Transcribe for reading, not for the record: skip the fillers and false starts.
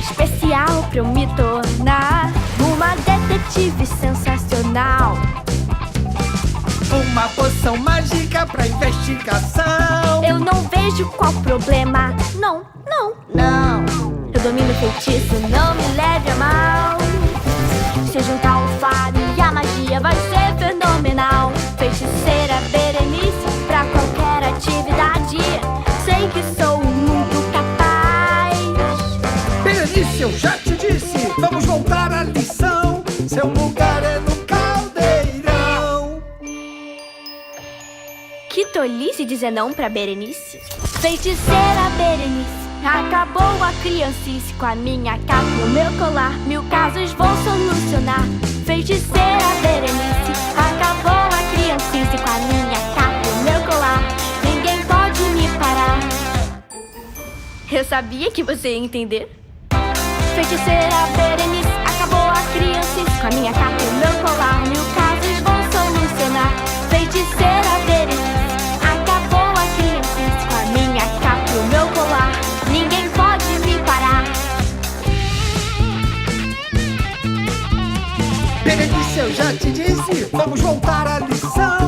especial pra eu me tornar uma detetive sensacional. Uma poção mágica pra investigação. Eu não vejo qual problema. Não, não, não. Eu domino o feitiço, não me leve a mal. Se eu juntar o faro e a magia vai ser fenomenal. Feiticeira Berenice pra qualquer atividade. Sei que sou muito capaz. Berenice, eu já te disse, vamos voltar à lição. Seu lugar é no caldeirão. Que tolice dizer não pra Berenice. Feiticeira Berenice, acabou a criancice. Com a minha capa e o meu colar, 1000 casos vou solucionar. Feiticeira Berenice, acabou a criancice. Com a minha capa e o meu colar, ninguém pode me parar. Eu sabia que você ia entender. Feiticeira Berenice, acabou a criancice. Com a minha capa e o meu colar, 1000 casos vou solucionar. Feiticeira Berenice, acabou a criancice. Com a minha capa e o meu colar, ninguém pode me parar. Berenice, eu já te disse, vamos voltar à lição.